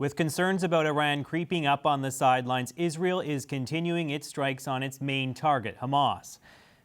With concerns about Iran creeping up on the sidelines, Israel is continuing its strikes on its main target, Hamas.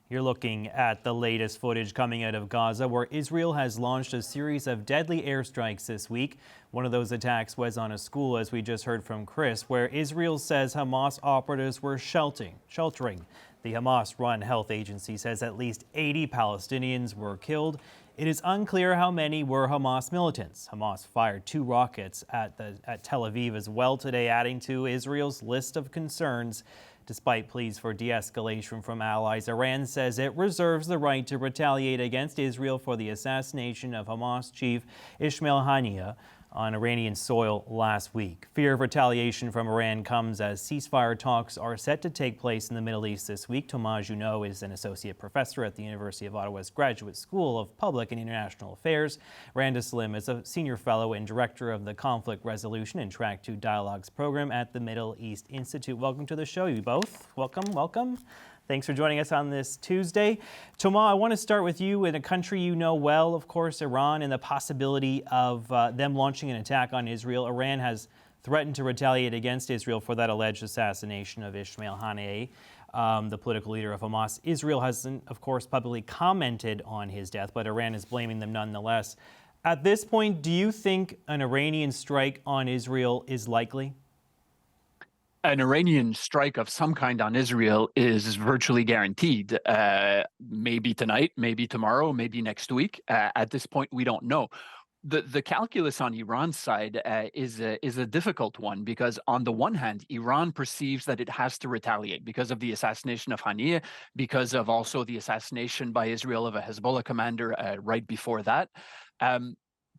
You're looking at the latest footage coming out of Gaza, where Israel has launched a series of deadly airstrikes this week. One of those attacks was on a school, as we just heard from Chris, where Israel says Hamas operatives were sheltering. The Hamas-run health agency says at least 80 Palestinians were killed. It is unclear how many were Hamas militants. Hamas fired 2 rockets at Tel Aviv as well today, adding to Israel's list of concerns. Despite pleas for de-escalation from allies, Iran says it reserves the right to retaliate against Israel for the assassination of Hamas chief Ismail Haniyeh on Iranian soil last week. Fear of retaliation from Iran comes as ceasefire talks are set to take place in the Middle East this week. Thomas Juneau is an associate professor at the University of Ottawa's Graduate School of Public and International Affairs. Randa is a senior fellow and director of the Conflict Resolution and Track 2 Dialogues program at the Middle East Institute. Welcome to the show, you both. Welcome. Thanks for joining us on this Tuesday. Thomas, I want to start with you in a country you know well, of course, Iran, and the possibility of them launching an attack on Israel. Iran has threatened to retaliate against Israel for that alleged assassination of Ismail Haniyeh, the political leader of Hamas. Israel hasn't, of course, publicly commented on his death, but Iran is blaming them nonetheless. At this point, do you think an Iranian strike on Israel is likely? An Iranian strike of some kind on Israel is virtually guaranteed. Maybe tonight, maybe tomorrow, maybe next week. At this point, we don't know. The calculus on Iran's side is a difficult one, because on the one hand, Iran perceives that it has to retaliate because of the assassination of Haniyeh, because of also the assassination by Israel of a Hezbollah commander right before that.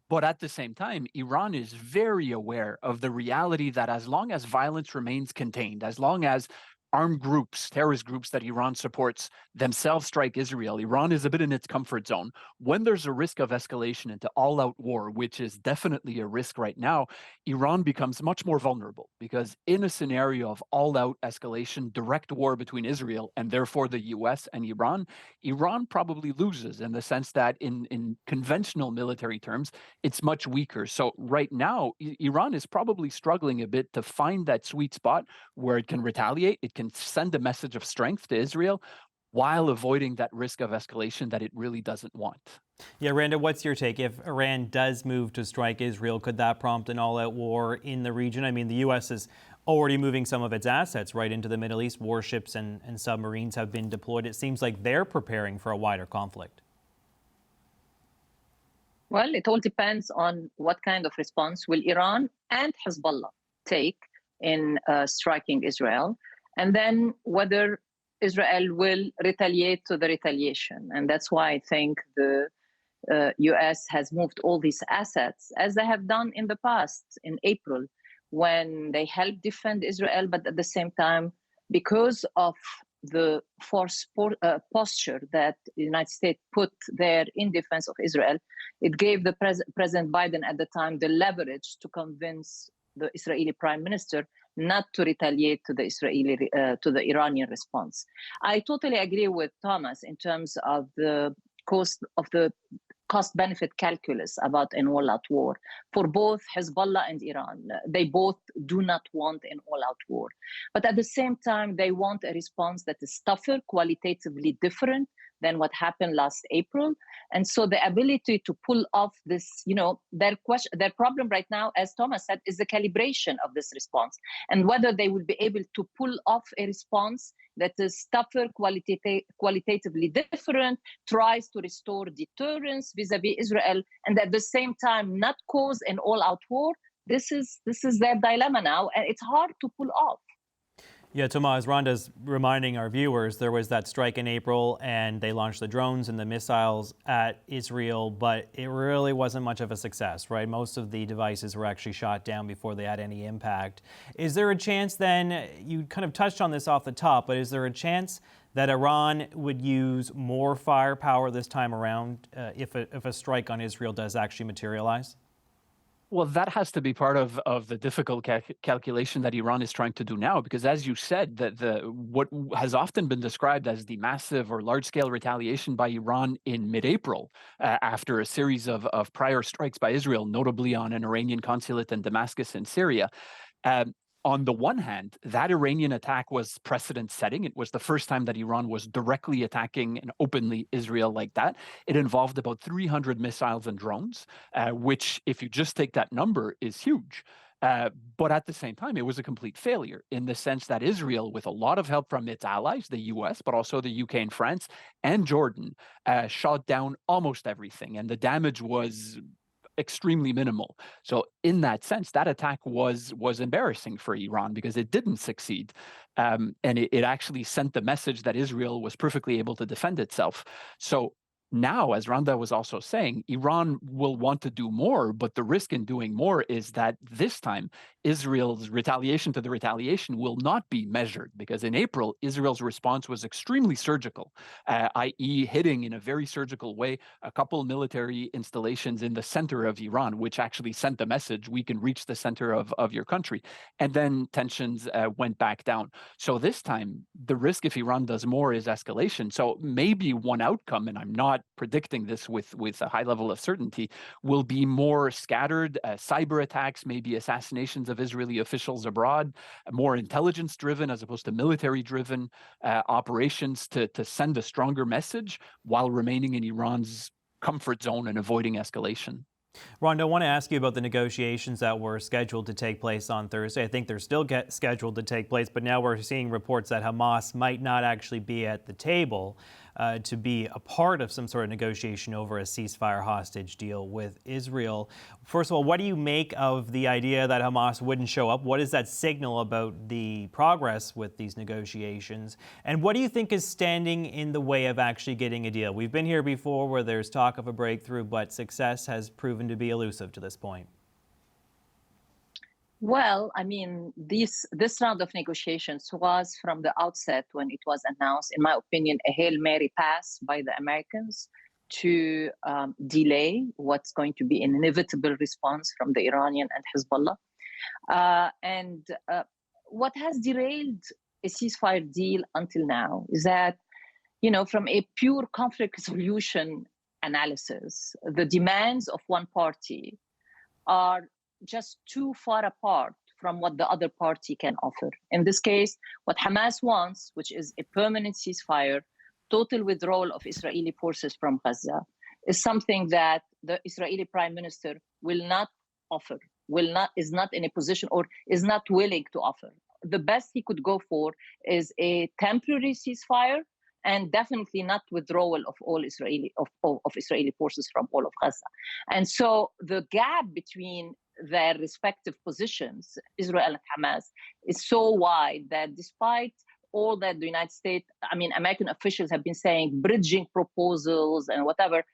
But at the same time, Iran is very aware of the reality that as long as violence remains contained, as long as armed groups, terrorist groups that Iran supports themselves strike Israel, Iran is a bit in its comfort zone. When there's a risk of escalation into all-out war, which is definitely a risk right now, Iran becomes much more vulnerable, because in a scenario of all-out escalation, direct war between Israel and therefore the US and Iran, Iran probably loses, in the sense that in conventional military terms, it's much weaker. So right now, Iran is probably struggling a bit to find that sweet spot where it can retaliate, it can send a message of strength to Israel, while avoiding that risk of escalation that it really doesn't want. Yeah, Randa, what's your take? If Iran does move to strike Israel, could that prompt an all-out war in the region? I mean, the U.S. is already moving some of its assets right into the Middle East. Warships and submarines have been deployed. It seems like they're preparing for a wider conflict. Well, it all depends on what kind of response will Iran and Hezbollah take in striking Israel, and then whether Israel will retaliate to the retaliation. And that's why I think the US has moved all these assets, as they have done in the past, in April, when they helped defend Israel, but at the same time, because of the force posture that the United States put there in defense of Israel, it gave the President Biden at the time the leverage to convince the Israeli Prime Minister not to retaliate to the Iranian response. I totally agree with Thomas in terms of the cost-benefit calculus about an all-out war for both Hezbollah and Iran. They both do not want an all-out war. But at the same time, they want a response that is tougher, qualitatively different than what happened last April. And so the ability to pull off this, their problem right now, as Thomas said, is the calibration of this response, and whether they will be able to pull off a response that is tougher, qualitatively different, tries to restore deterrence vis-a-vis Israel, and at the same time not cause an all-out war. This is their dilemma now, and it's hard to pull off. Yeah, Thomas, Randa's reminding our viewers, there was that strike in April and they launched the drones and the missiles at Israel, but it really wasn't much of a success, right? Most of the devices were actually shot down before they had any impact. Is there a chance then, you kind of touched on this off the top, but is there a chance that Iran would use more firepower this time around if a strike on Israel does actually materialize? Well, that has to be part of the difficult calculation that Iran is trying to do now, because as you said, what has often been described as the massive or large-scale retaliation by Iran in mid-April, after a series of prior strikes by Israel, notably on an Iranian consulate in Damascus in Syria. Um, on the one hand, that Iranian attack was precedent-setting. It was the first time that Iran was directly attacking and openly Israel like that. It involved about 300 missiles and drones, which, if you just take that number, is huge. But at the same time, it was a complete failure in the sense that Israel, with a lot of help from its allies, the US, but also the UK and France and Jordan, shot down almost everything. And the damage was extremely minimal. So in that sense, that attack was embarrassing for Iran because it didn't succeed. And it actually sent the message that Israel was perfectly able to defend itself. So now, as Randa was also saying, Iran will want to do more, but the risk in doing more is that this time Israel's retaliation to the retaliation will not be measured, because in April, Israel's response was extremely surgical, i.e. hitting in a very surgical way a couple military installations in the center of Iran, which actually sent the message, we can reach the center of your country. And then tensions went back down. So this time, the risk if Iran does more is escalation. So maybe one outcome, and I'm not predicting this with a high level of certainty, will be more scattered cyber attacks, maybe assassinations of Israeli officials abroad, more intelligence-driven as opposed to military-driven operations to send a stronger message while remaining in Iran's comfort zone and avoiding escalation. Randa, I want to ask you about the negotiations that were scheduled to take place on Thursday. I think they're still scheduled to take place, but now we're seeing reports that Hamas might not actually be at the table to be a part of some sort of negotiation over a ceasefire hostage deal with Israel. First of all, what do you make of the idea that Hamas wouldn't show up? What does that signal about the progress with these negotiations? And what do you think is standing in the way of actually getting a deal? We've been here before where there's talk of a breakthrough, but success has proven to be elusive to this point. Well, I mean, this round of negotiations was from the outset, when it was announced, in my opinion, a Hail Mary pass by the Americans to delay what's going to be an inevitable response from the Iranian and Hezbollah. What has derailed a ceasefire deal until now is that, you know, from a pure conflict resolution analysis, the demands of one party are just too far apart from what the other party can offer. In this case, what Hamas wants, which is a permanent ceasefire, total withdrawal of Israeli forces from Gaza, is something that the Israeli Prime Minister will not offer, is not in a position or is not willing to offer. The best he could go for is a temporary ceasefire, and definitely not withdrawal of all Israeli forces from all of Gaza. And so the gap between their respective positions, Israel and Hamas, is so wide that despite all that the United States, American officials have been saying, bridging proposals and whatever,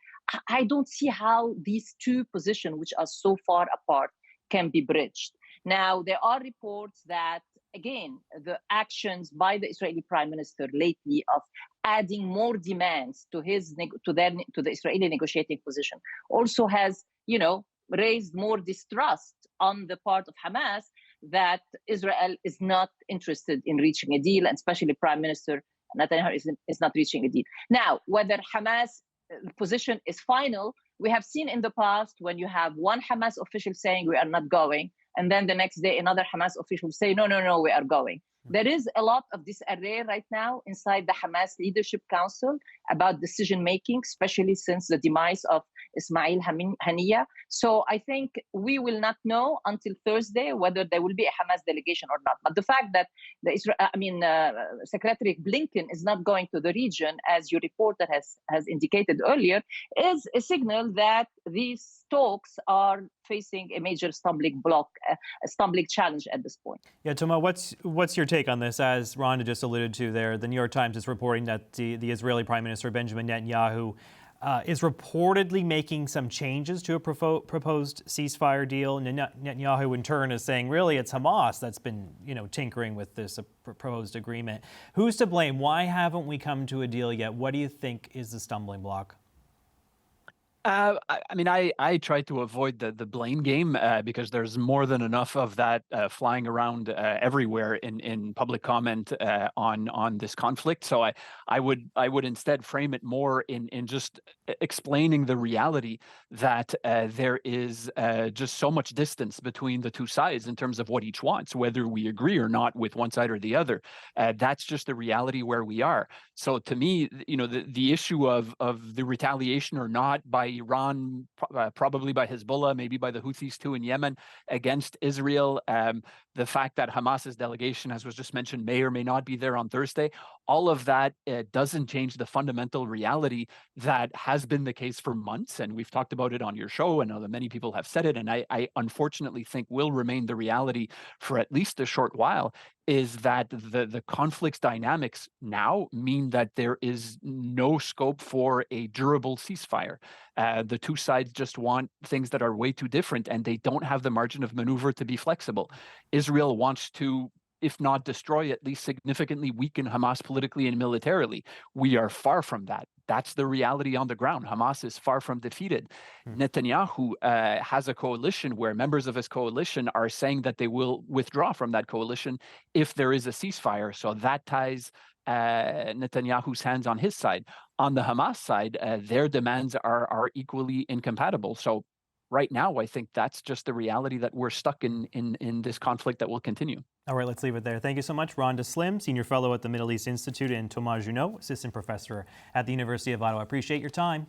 I don't see how these two positions, which are so far apart, can be bridged. Now, there are reports that, again, the actions by the Israeli Prime Minister lately of adding more demands to the Israeli negotiating position also has, raised more distrust on the part of Hamas that Israel is not interested in reaching a deal, and especially Prime Minister Netanyahu is not reaching a deal. Now, whether Hamas' position is final, we have seen in the past when you have one Hamas official saying we are not going, and then the next day another Hamas official say, no, we are going. There is a lot of disarray right now inside the Hamas Leadership Council about decision-making, especially since the demise of Ismail Haniyeh. So I think we will not know until Thursday whether there will be a Hamas delegation or not. But the fact that Secretary Blinken is not going to the region, as your reporter has indicated earlier, is a signal that these talks are facing a major stumbling challenge at this point. Yeah, Thomas, what's your take on this? As Randa just alluded to there, the New York Times is reporting that the Israeli Prime Minister Benjamin Netanyahu is reportedly making some changes to a proposed ceasefire deal. Netanyahu, in turn, is saying, really, it's Hamas that's been, tinkering with this proposed agreement. Who's to blame? Why haven't we come to a deal yet? What do you think is the stumbling block? I try to avoid the blame game because there's more than enough of that flying around everywhere in public comment on this conflict. So I would instead frame it more in just explaining the reality that there is just so much distance between the two sides in terms of what each wants, whether we agree or not with one side or the other. That's just the reality where we are. So to me, the issue of the retaliation or not by Iran, probably by Hezbollah, maybe by the Houthis too in Yemen against Israel, the fact that Hamas's delegation, as was just mentioned, may or may not be there on Thursday, all of that doesn't change the fundamental reality that has been the case for months. And we've talked about it on your show, and many people have said it, and I unfortunately think will remain the reality for at least a short while, is that the conflict's dynamics now mean that there is no scope for a durable ceasefire. The two sides just want things that are way too different, and they don't have the margin of maneuver to be flexible. Israel wants to, if not destroy, at least significantly weaken Hamas politically and militarily. We are far from that. That's the reality on the ground. Hamas is far from defeated. Netanyahu has a coalition where members of his coalition are saying that they will withdraw from that coalition if there is a ceasefire. So that ties Netanyahu's hands on his side. On the Hamas side, their demands are equally incompatible. So right now, I think that's just the reality that we're stuck in this conflict that will continue. All right, let's leave it there. Thank you so much, Randa Slim, Senior Fellow at the Middle East Institute, and Thomas Juneau, Assistant Professor at the University of Ottawa. Appreciate your time.